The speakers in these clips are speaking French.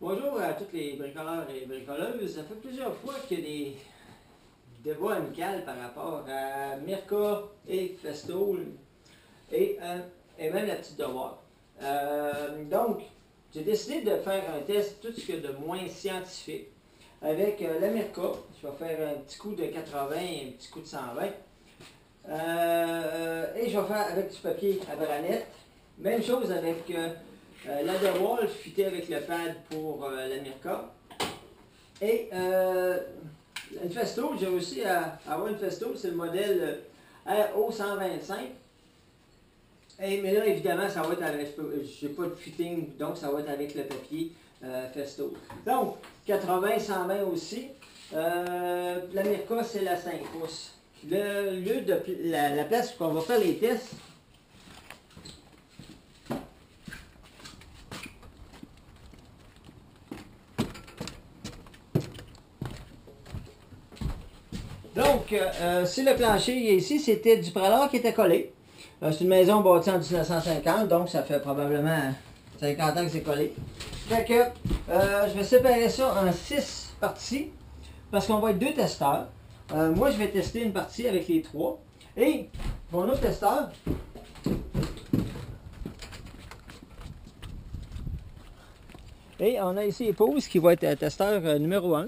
Bonjour à tous les bricoleurs et bricoleuses. Ça fait plusieurs fois qu'il y a des débats amicaux par rapport à Mirka et Festool et même la petite devoir. Donc, j'ai décidé de faire un test tout ce qu'il y a de moins scientifique. Avec la Mirka, je vais faire un petit coup de 80 et un petit coup de 120. Et je vais faire avec du papier à branette. Même chose avec la DeWalt fitée avec le pad pour la Mirka. Et une Festool, j'ai réussi à avoir une Festool, c'est le modèle RO125. Mais là, évidemment, ça va être avec, j'ai pas de fitting, donc ça va être avec le papier Festool. Donc, 80, 120 aussi. La Mirka, c'est la 5 pouces. Le lieu de la place où on va faire les tests, donc, si le plancher ici, c'était du pralard qui était collé. C'est une maison bâtie en 1950, donc ça fait probablement 50 ans que c'est collé. Fait que je vais séparer ça en 6 parties, parce qu'on va être 2 testeurs. Moi, je vais tester une partie avec les 3. Et mon autre testeur, et on a ici Épouse qui va être testeur numéro 1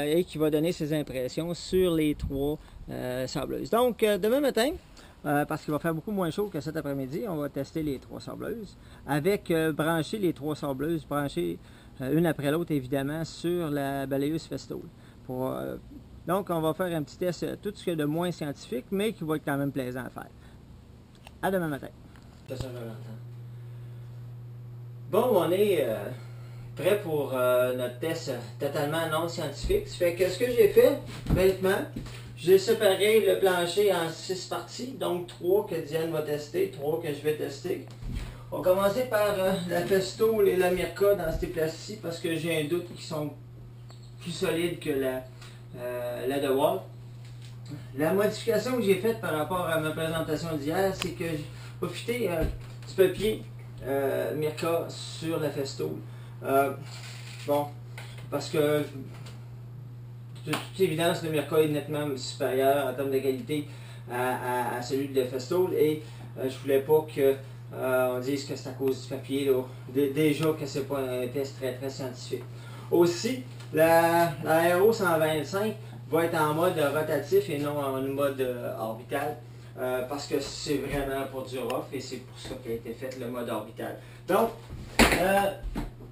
et qui va donner ses impressions sur les 3 sableuses. Donc, demain matin, parce qu'il va faire beaucoup moins chaud que cet après-midi, on va tester les 3 sableuses avec brancher les 3 sableuses, brancher une après l'autre évidemment sur la balayeuse Festool. Donc, on va faire un petit test, tout ce qu'il y a de moins scientifique, mais qui va être quand même plaisant à faire. À demain matin. Bon, on est prêt pour notre test totalement non scientifique. Ça fait que ce que j'ai fait, bêtement, j'ai séparé le plancher en 6 parties, donc 3 que Diane va tester, 3 que je vais tester. On va commencer par la Festool et la Mirka dans ces places-ci, parce que j'ai un doute qu'ils sont plus solides que la DeWalt. La modification que j'ai faite par rapport à ma présentation d'hier, c'est que j'ai profité du papier Mirka sur la Festool. Bon, parce que de toute évidence, le Mirka est nettement supérieur en termes de qualité à celui de la Festool, et je voulais pas que on dise que c'est à cause du papier, là. Déjà que c'est pas un test très scientifique. Aussi, la RO125 va être en mode rotatif et non en mode orbital, parce que c'est vraiment pour du rough et c'est pour ça qu'a été fait le mode orbital. Donc,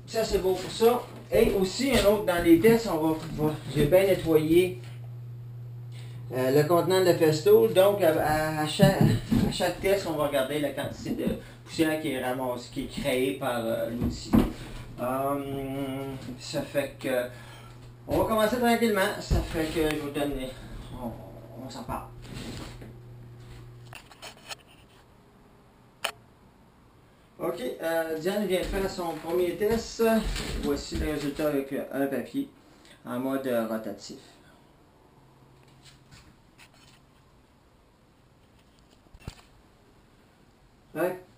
ça c'est beau pour ça. Et aussi, un autre dans les tests, j'ai bien nettoyé le contenant de la Festool. Donc, à chaque test, on va regarder la quantité de poussière qui est ramassée, qui est créée par l'outil. Ça fait que on va commencer tranquillement. Ça fait que je vous donne, on s'en parle. Ok, Diane vient de faire son premier test. Voici le résultat avec un papier en mode rotatif.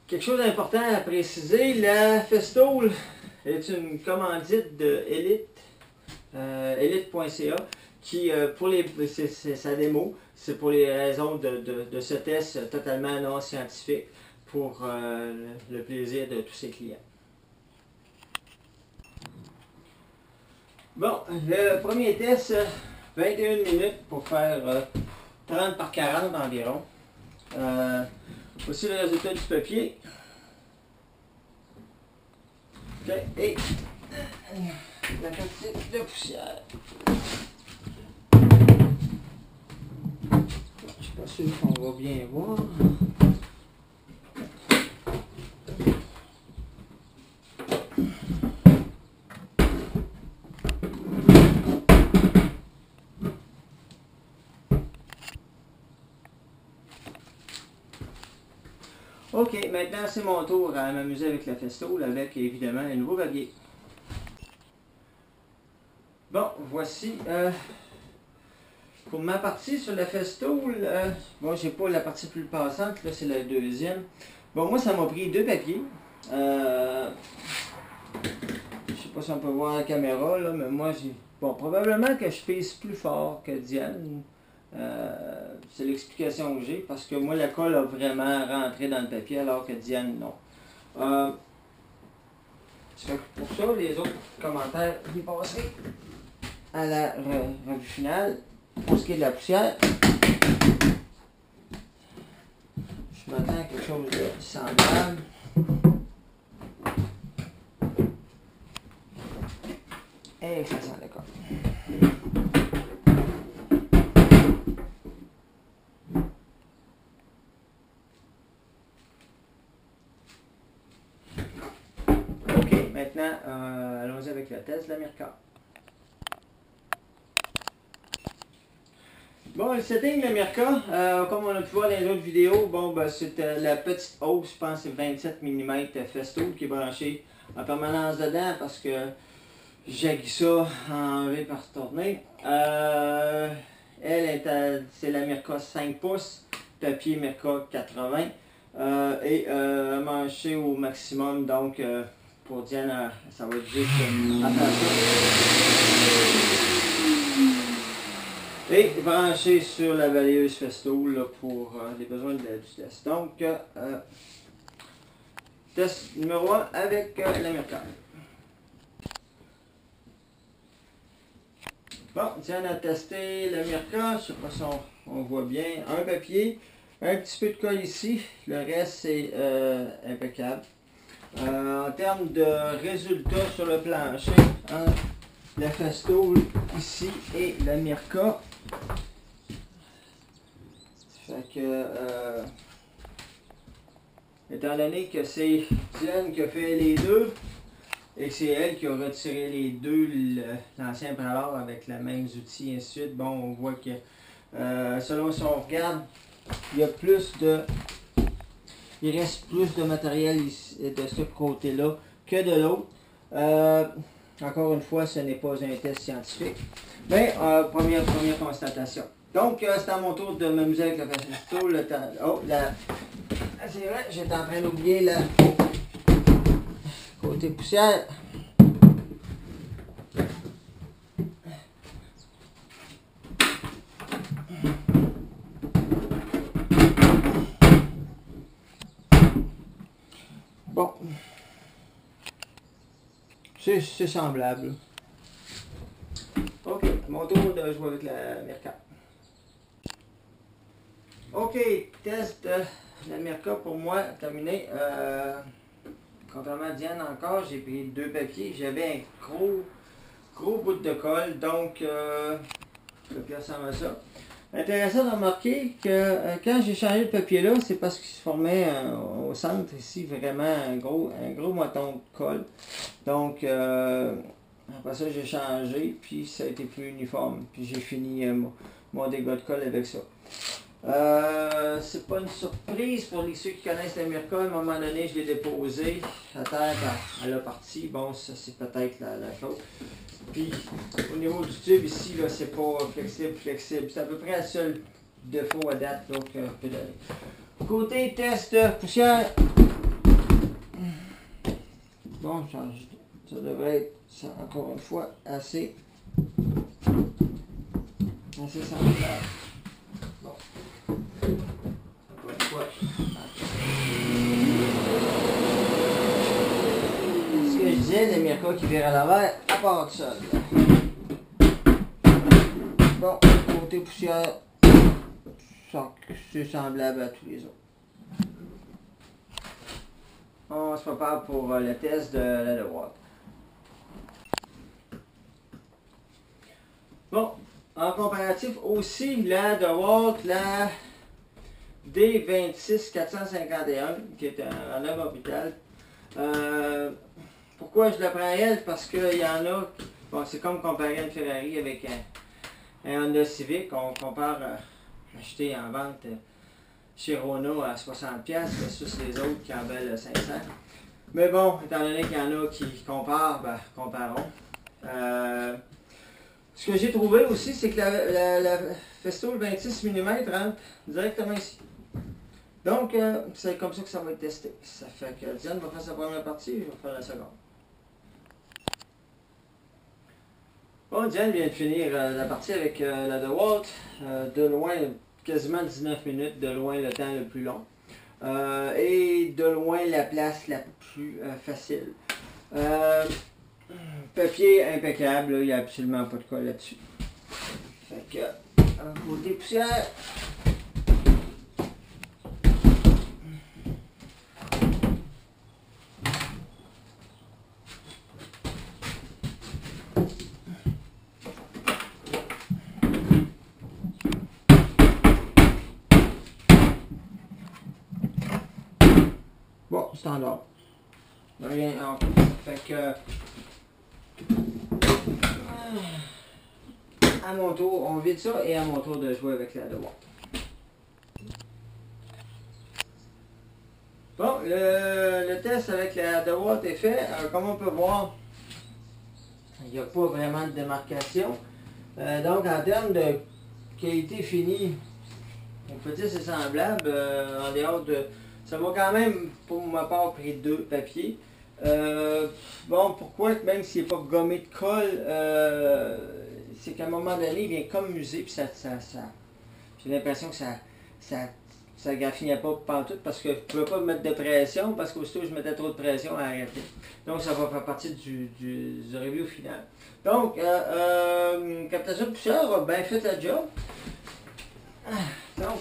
Quelque chose d'important à préciser, la Festool est une commandite de Elite.ca qui, c'est sa démo, c'est pour les raisons de ce test totalement non scientifique pour le plaisir de tous ses clients. Bon, le premier test, 21 minutes pour faire 30 par 40 environ. Voici le résultat du papier. Okay. Et la quantité de poussière. Je suis pas sûr qu'on va bien voir. Ok, maintenant c'est mon tour à m'amuser avec la Festool, avec évidemment un nouveau papier. Bon, voici pour ma partie sur la Festool. Bon, j'ai pas la partie plus passante, là c'est la deuxième. Bon, moi ça m'a pris 2 papiers. Je sais pas si on peut voir la caméra, là, mais moi, bon, probablement que je pèse plus fort que Diane. C'est l'explication que j'ai, parce que moi, la colle a vraiment rentré dans le papier, alors que Diane, non. Pour ça, les autres commentaires, ils passeraient à la revue finale. Pour ce qui est de la poussière, je m'attends à quelque chose de semblable. Et ça sent le corps. Ok, maintenant, allons-y avec le test de la Mirka. Bon, le setting de la Mirka, comme on a pu voir dans les autres vidéos, bon, ben, c'est la petite hausse, je pense que c'est 27 mm Festool qui est branchée en permanence dedans parce que j'ai ça enlevé par tourner. C'est la Mirka 5 pouces, papier Mirka 80 et manché au maximum, donc pour Diane, ça va être juste attention. Et branché sur la balayeuse Festool là, pour les besoins du test. Donc, test numéro 1 avec la Mirka. Bon, Diane a testé la Mirka, je sais pas si on voit bien. Un papier, un petit peu de colle ici, le reste c'est impeccable. En termes de résultats sur le plancher, la Festool ici et la Mirka. Fait que, étant donné que c'est Diane qui a fait les deux, et que c'est elle qui a retiré les deux, l'ancien pralor avec les mêmes outils, et ainsi de suite, bon, on voit que, selon si on regarde, il y a plus de... Il reste plus de matériel ici, de ce côté-là que de l'autre. Encore une fois, ce n'est pas un test scientifique. Mais, première constatation. Donc, c'est à mon tour de m'amuser avec la Festool. Oh, c'est vrai, j'étais en train d'oublier le côté poussière. Bon. C'est semblable. Ok, mon tour de jouer avec la Mirka. Ok, test de la Mirka pour moi terminé. Contrairement à Diane encore, j'ai pris deux papiers. J'avais un gros bout de colle, donc le papier ressemble à ça. Intéressant de remarquer que quand j'ai changé le papier là, c'est parce qu'il se formait au centre ici vraiment un gros moiton de colle. Donc après ça j'ai changé, puis ça a été plus uniforme. Puis j'ai fini mon dégât de colle avec ça. C'est pas une surprise pour ceux qui connaissent la Mirka. À un moment donné, je l'ai déposé à terre quand elle a parti. Bon, ça c'est peut-être la chose. Puis au niveau du tube ici, là, c'est pas flexible. C'est à peu près le seul défaut à date là, que je peux donner. Côté test de poussière, bon, ça devrait être ça, encore une fois assez semblable. Bon. Encore une fois. Ce que je disais, les Mirka qui virent à l'envers, à part de ça. Bon, côté poussière, c'est semblable à tous les autres. On se prépare pour le test de la DeWalt. Bon, en comparatif aussi, la DeWalt, la D26451, qui est en œuvre orbitale. Pourquoi je la prends elle? Parce qu'il y en a, bon, c'est comme comparer une Ferrari avec un Honda Civic. On compare acheter en vente chez Renault à 60$ versus les autres qui en valent 500$. Mais bon, étant donné qu'il y en a qui comparent, ben, comparons. Ce que j'ai trouvé aussi, c'est que la Festool 26 mm rentre directement ici. Donc, c'est comme ça que ça va être testé. Ça fait que Diane va faire sa première partie, je vais faire la seconde. Bon, Diane vient de finir la partie avec la DeWalt. De loin, quasiment 19 minutes, de loin le temps le plus long. Et de loin la place la plus facile. Papier impeccable, il n'y a absolument pas de colle là-dessus. Fait que, côté poussière. Bon, standard. Rien en plus. Fait que, à mon tour, on vide ça et à mon tour de jouer avec la DeWalt. Bon, le test avec la DeWalt est fait. Comme on peut voir, il n'y a pas vraiment de démarcation. Donc, en termes de qualité finie, on peut dire que c'est semblable. En dehors de... Ça m'a quand même, pour ma part, pris 2 papiers. Bon, pourquoi, même s'il n'est pas gommé de colle, c'est qu'à un moment donné, il vient comme musée, puis j'ai l'impression que ça graffinait pas pantoute, parce que je ne pouvais pas mettre de pression, parce qu'aussitôt je mettais trop de pression à arrêter. Donc ça va faire partie du review final. Donc, captation de poussière a bien fait la job. Donc,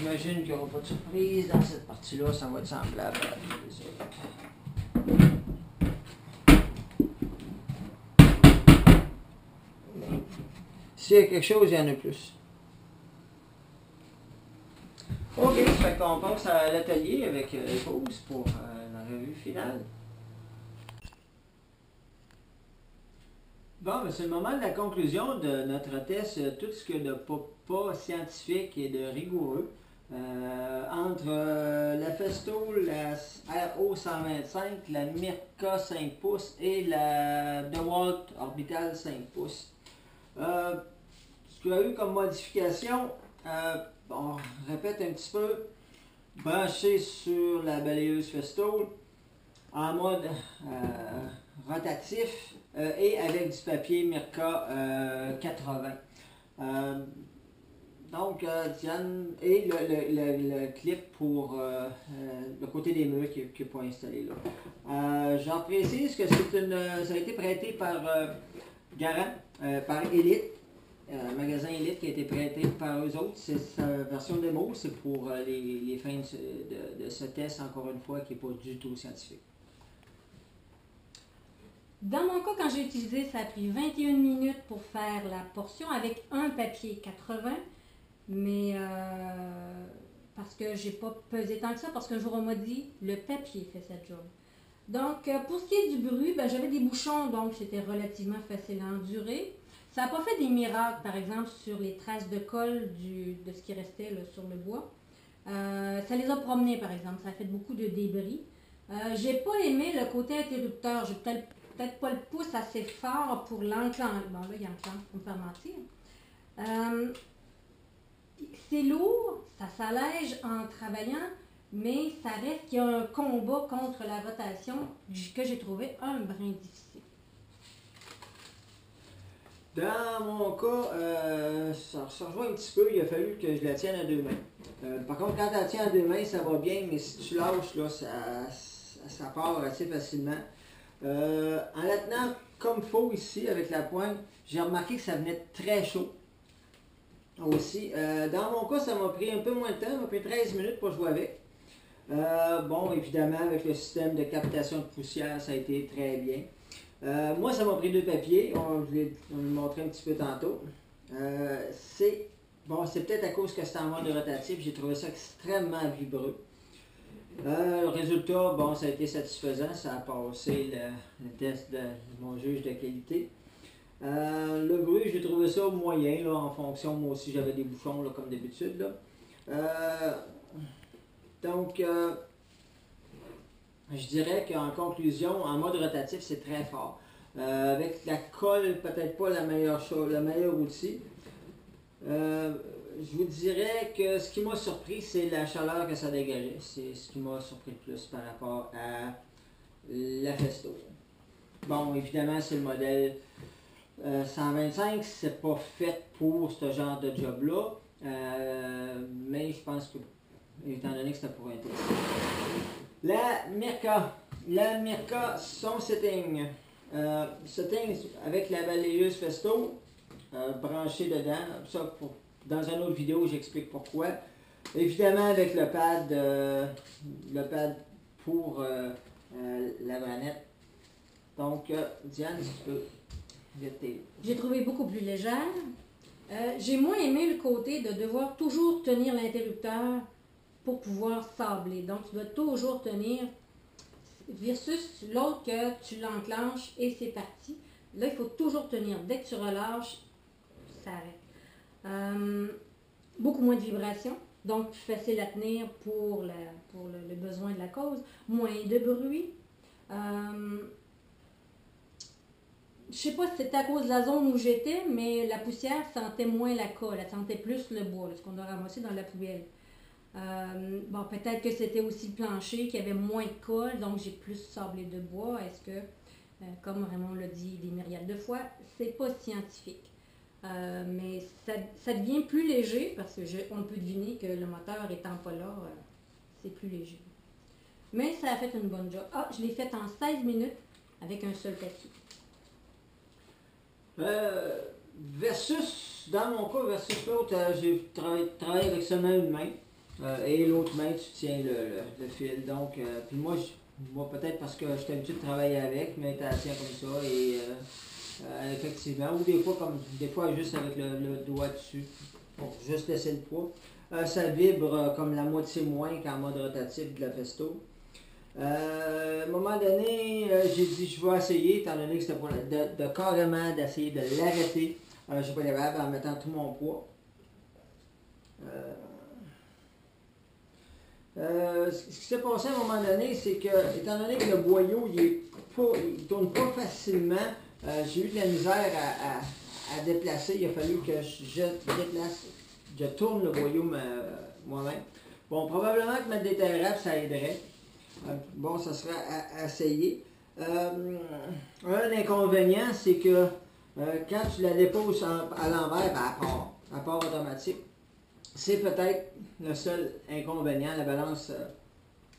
j'imagine qu'il n'y aura pas de surprise dans cette partie-là, ça va être semblable à les autres. S'il y a quelque chose, il y en a plus. Ok, fait qu'on passe à l'atelier avec les pauses pour la revue finale. Bon, ben c'est le moment de la conclusion de notre test, tout ce que de pas scientifique et de rigoureux. Entre la Festool, la RO125, la Mirka 5 pouces et la DeWalt Orbital 5 pouces. Ce qu'il y a eu comme modification, on répète un petit peu, branché sur la balayeuse Festool en mode rotatif et avec du papier Mirka 80. Donc, Diane, et le clip pour le côté des murs qui n'est pas installé là. J'en précise que ça a été prêté par Garant, par Elite, magasin Elite qui a été prêté par eux autres. C'est sa version démo, c'est pour les fins de ce test, encore une fois, qui n'est pas du tout scientifique. Dans mon cas, quand j'ai utilisé, ça a pris 21 minutes pour faire la portion avec un papier 80. Mais parce que j'ai pas pesé tant que ça, parce qu'un jour on m'a dit le papier fait cette job. Donc pour ce qui est du bruit, ben, j'avais des bouchons, donc c'était relativement facile à endurer. Ça n'a pas fait des miracles, par exemple, sur les traces de colle de ce qui restait là, sur le bois. Ça les a promenés, par exemple, ça a fait beaucoup de débris. J'ai pas aimé le côté interrupteur, j'ai peut-être pas le pouce assez fort pour l'enclencher. Bon là, il y a enclenche pour me faire mentir. C'est lourd, ça s'allège en travaillant, mais ça reste qu'il y a un combat contre la rotation que j'ai trouvé un brin difficile. Dans mon cas, ça rejoint un petit peu, il a fallu que je la tienne à 2 mains. Par contre, quand tu la tiens à 2 mains, ça va bien, mais si tu lâches, là, ça part assez facilement. En la tenant comme il faut ici, avec la pointe, j'ai remarqué que ça venait très chaud. Aussi. Dans mon cas, ça m'a pris un peu moins de temps, ça m'a pris 13 minutes pour jouer avec. Bon, évidemment, avec le système de captation de poussière, ça a été très bien. Moi, ça m'a pris 2 papiers, on le montrait un petit peu tantôt. C'est peut-être à cause que c'était en mode rotatif, j'ai trouvé ça extrêmement vibreux. Le résultat, bon, ça a été satisfaisant, ça a passé le test de mon juge de qualité. Le bruit, j'ai trouvé ça moyen, là, en fonction, moi aussi j'avais des bouchons, là, comme d'habitude. Donc, je dirais qu'en conclusion, en mode rotatif, c'est très fort. Avec la colle, peut-être pas la meilleure chose, le meilleur outil. je vous dirais que ce qui m'a surpris, c'est la chaleur que ça dégageait. C'est ce qui m'a surpris le plus par rapport à la Festo. Bon, évidemment, c'est le modèle 125, c'est pas fait pour ce genre de job-là, mais je pense que, étant donné que c'était pour un test. La Mirka, son setting. Setting avec la balayeuse Festo, branché dedans. Ça, dans une autre vidéo, j'explique pourquoi. Évidemment, avec le pad pour la manette. Donc, Diane, si tu peux vite. J'ai trouvé beaucoup plus légère. J'ai moins aimé le côté de devoir toujours tenir l'interrupteur pour pouvoir sabler. Donc, tu dois toujours tenir versus l'autre que tu l'enclenches et c'est parti. Là, il faut toujours tenir. Dès que tu relâches, ça arrête. Beaucoup moins de vibrations, donc plus facile à tenir pour le besoin de la cause. Moins de bruit. Je sais pas si c'était à cause de la zone où j'étais, mais la poussière sentait moins la colle, elle sentait plus le bois, ce qu'on a ramassé dans la poubelle. Bon, peut-être que c'était aussi le plancher qui avait moins de colle, donc j'ai plus sablé de bois. Est-ce que, comme Raymond l'a dit des myriades de fois, c'est pas scientifique. Mais ça devient plus léger parce que on peut deviner que le moteur étant pas là, c'est plus léger. Mais ça a fait une bonne job. Ah, je l'ai fait en 16 minutes avec un seul papier. Dans mon cas, versus l'autre, j'ai travaillé avec seulement une main. Et l'autre main, tu tiens le fil. Donc, puis moi peut-être parce que j'étais habitué de travailler avec, mais tu tiens comme ça. Et effectivement, ou des fois juste avec le doigt dessus, pour juste laisser le poids. Ça vibre comme la moitié moins qu'en mode rotatif de la Festo. À un moment donné, j'ai dit je vais essayer, étant donné que c'était pour carrément d'essayer de l'arrêter. Je n'ai pas capable en mettant tout mon poids. Ce qui s'est passé à un moment donné, c'est que, étant donné que le boyau il tourne pas facilement, j'ai eu de la misère à déplacer. Il a fallu que je tourne le boyau moi-même. Bon, probablement que mettre des terrapes, ça aiderait. Bon, ça serait à essayer. Un inconvénient, c'est que quand tu la déposes à l'envers, à part automatique, c'est peut-être le seul inconvénient. La balance,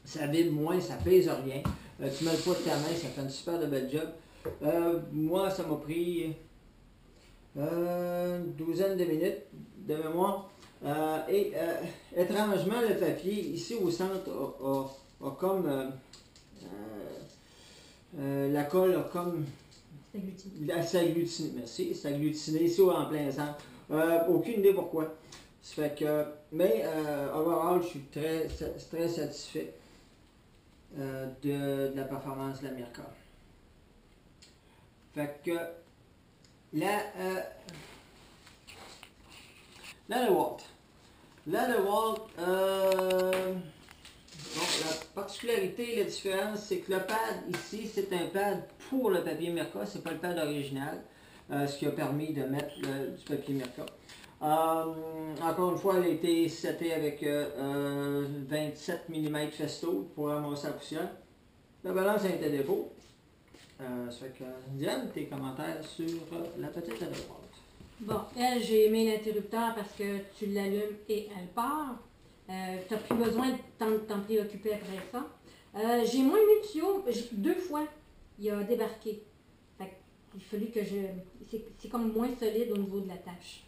ça vibre moins, ça pèse rien. Tu mets le poids de ta main, ça fait une super de belle job. Moi, ça m'a pris une douzaine de minutes de mémoire. Étrangement, le papier, ici au centre, a comme... la colle a comme... C'est agglutiné, merci. C'est agglutiné ici en plein centre. Aucune idée pourquoi. Ça fait que... Mais, overall, je suis très satisfait de la performance de la Mirka. Fait que... La DeWalt. La DeWalt, bon, la particularité, la différence, c'est que le pad ici, c'est un pad pour le papier Mirka, c'est pas le pad original, ce qui a permis de mettre du papier Mirka. Encore une fois, elle a été setée avec 27 mm Festo pour ramasser la poussière. La balance a été défaut. Ça fait que, Diane, tes commentaires sur la petite DeWalt. Bon, elle, j'ai aimé l'interrupteur parce que tu l'allumes et elle part. Tu n'as plus besoin de t'en préoccuper après ça. J'ai moins mis de tuyau. 2 fois, il a débarqué. Il a fallu que c'est comme moins solide au niveau de la tâche.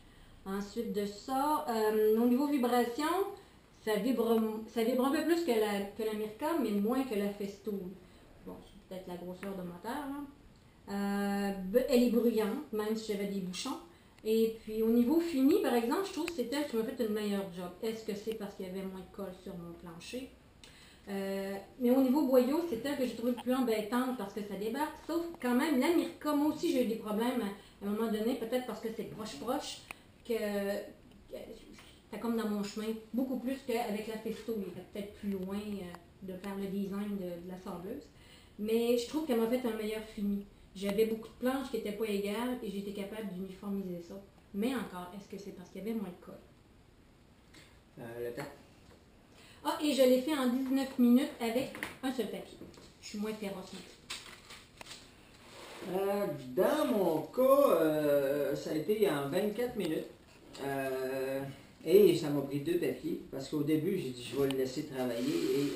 Ensuite de ça, au niveau vibration, ça vibre un peu plus que la Mirka, mais moins que la Festo. Bon, c'est peut-être la grosseur de moteur. Elle est bruyante, même si j'avais des bouchons. Et puis au niveau fini, par exemple, je trouve que c'est elle qui m'a fait une meilleure job. Est-ce que c'est parce qu'il y avait moins de colle sur mon plancher? Mais au niveau boyau, c'est elle que j'ai trouvé plus embêtante parce que ça débarque. Sauf quand même, la Mirka, moi aussi j'ai eu des problèmes à un moment donné, peut-être parce que c'est proche, que c'est comme dans mon chemin, beaucoup plus qu'avec la Festo. Il était peut-être plus loin de faire le design de la sableuse. Mais je trouve qu'elle m'a fait un meilleur fini. J'avais beaucoup de planches qui n'étaient pas égales et j'étais capable d'uniformiser ça. Mais encore, est-ce que c'est parce qu'il y avait moins de colle? le temps. Ah, et je l'ai fait en 19 minutes avec un seul papier. Je suis moins féroce maintenant. Dans mon cas, ça a été en 24 minutes. Et ça m'a pris 2 papiers, parce qu'au début, j'ai dit je vais le laisser travailler et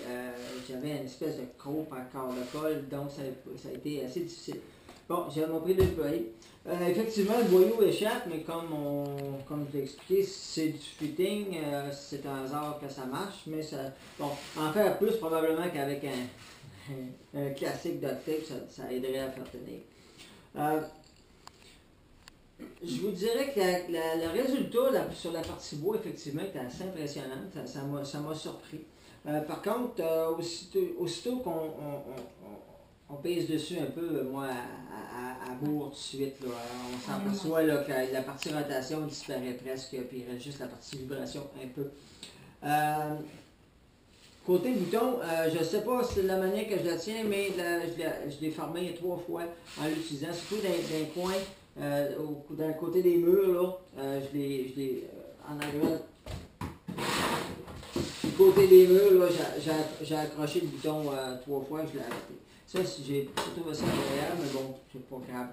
j'avais une espèce de croûte en corps de colle, donc ça a été assez difficile. Bon, ça m'a pris 2 papiers. Effectivement, le boyau échappe, mais comme je l'ai expliqué, c'est du fitting, c'est un hasard que ça marche, mais ça. Bon, en faire plus probablement qu'avec un classique duct tape, ça aiderait à faire tenir. Je vous dirais que le résultat sur la partie bois, effectivement, était assez impressionnant. Ça m'a surpris. Par contre, aussitôt qu'on pèse dessus un peu, moi, à bourre tout de suite, là, on s'aperçoit que la partie rotation disparaît presque, puis il reste juste la partie vibration un peu. Côté bouton, je ne sais pas si c'est la manière que je la tiens, mais je l'ai formé 3 fois en l'utilisant, surtout d'un coin. Dans le côté des murs, là, je l'ai en arrière. Du côté des murs, là, j'ai accroché le bouton 3 fois, je l'ai arrêté. Ça, j'ai trouvé ça agréable, mais bon, c'est pas grave.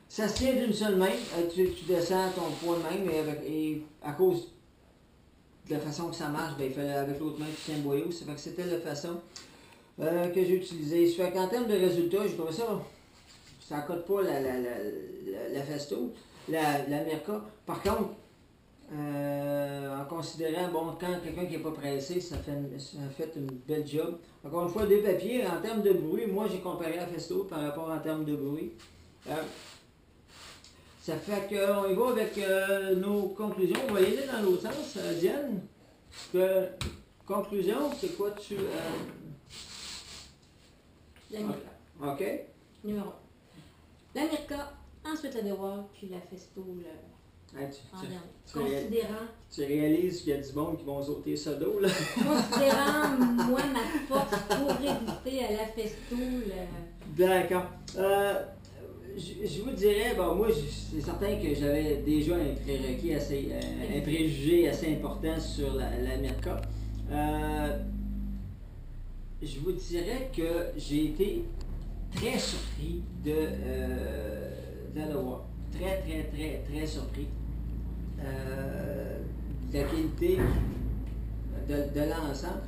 Ça se tient d'une seule main. Tu descends ton poids de main, mais et à cause de la façon que ça marche, ben, il fallait avec l'autre main tu tiens le boyau. Ça fait que c'était la façon que j'ai utilisée. Ça fait qu'en termes de résultats, je trouve ça. Ça n'accote pas la Festo, la Mirka. Par contre, en considérant, bon, quand quelqu'un qui n'est pas pressé, ça fait une belle job. Encore une fois, 2 papiers, en termes de bruit, moi j'ai comparé la Festo par rapport en termes de bruit. Ça fait qu'on y va avec nos conclusions. On va y aller dans l'autre sens. Diane, conclusion, c'est quoi tu... La Mirka. OK. Numéro 1. La Mirka, ensuite la DeWalt, puis la Festo, considérant... Tu réalises qu'il y a du monde qui vont sauter ce dos, là? Considérant, moi, ma force pour résister à la Festo, D'accord. Je vous dirais, bon, moi, c'est certain que j'avais déjà un prérequis assez, un préjugé assez important sur la Mirka. Je vous dirais que j'ai été très surpris de la DeWalt. Très surpris. De la qualité de l'ensemble.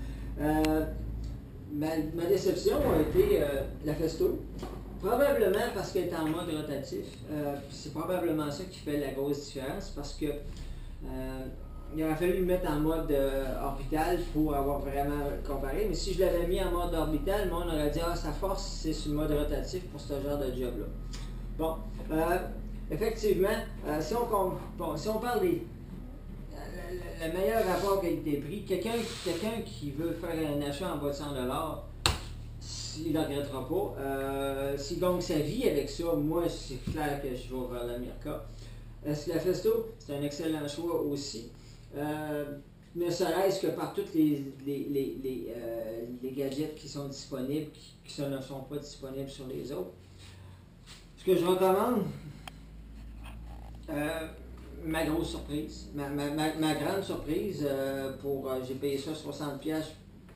Ma déception a été la Festo. Probablement parce qu'elle est en mode rotatif. C'est probablement ça qui fait la grosse différence parce que il aurait fallu le mettre en mode orbital pour avoir vraiment comparé. Mais si je l'avais mis en mode orbital, on aurait dit sa force c'est sur le mode rotatif pour ce genre de job-là. Bon, effectivement, si on parle des le meilleur rapport qualité-prix, quelqu'un qui veut faire un achat en bas de 100$, il ne regrettera pas. S'il gagne sa vie avec ça, moi, c'est clair que je vais vers la Mirka. Est-ce que la Festo, c'est un excellent choix aussi. Ne serait-ce que par tous les gadgets qui sont disponibles, qui ne sont pas disponibles sur les autres. Ce que je recommande, ma grosse surprise, ma grande surprise, j'ai payé ça 60$, je ne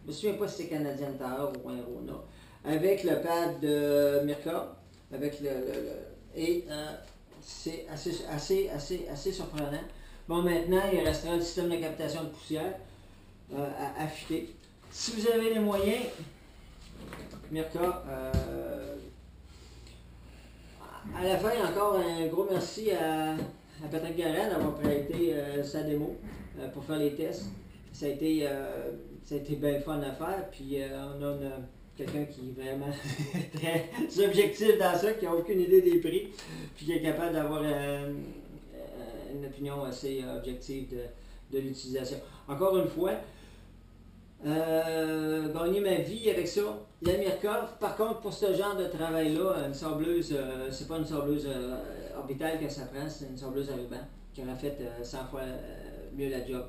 me souviens pas si c'est Canadian Tower ou un Rona, avec le pad de Mirka, avec et c'est assez surprenant. Bon, maintenant, il restera le système de captation de poussière à affûter. Si vous avez les moyens, Mirka, à la fin, encore un gros merci à Patrick Garand d'avoir prêté sa démo pour faire les tests. Ça a été bien fun à faire, puis on a quelqu'un qui est vraiment très objectif dans ça, qui n'a aucune idée des prix, puis qui est capable d'avoir une opinion assez objective de l'utilisation. Encore une fois, gagner ma vie avec ça. La Mirka, par contre, pour ce genre de travail-là, une sableuse, c'est pas une sableuse orbitale que ça prend, c'est une sableuse à ruban qui aurait fait 100 fois mieux la job.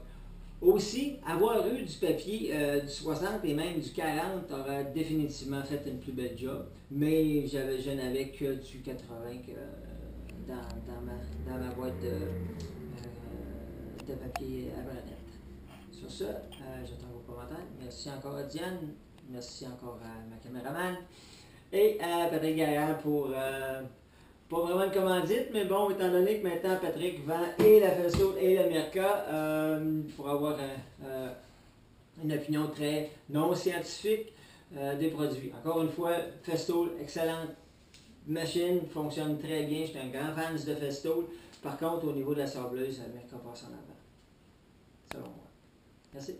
Aussi, avoir eu du papier du 60 et même du 40 aurait définitivement fait une plus belle job, mais je n'avais que du 80 dans ma boîte de papier à granit. Sur ce, j'attends vos commentaires. Merci encore à Diane. Merci encore à ma caméraman. Et à Patrick Gaillard pour pas vraiment une commandite, mais bon, étant donné que maintenant Patrick vend et la Festool et le Mirka, pour avoir une opinion très non scientifique des produits. Encore une fois, Festool, excellente machine, fonctionne très bien. Je suis un grand fan de Festool. Par contre, au niveau de la sableuse, le Mirka passe en avant. Selon moi. Merci.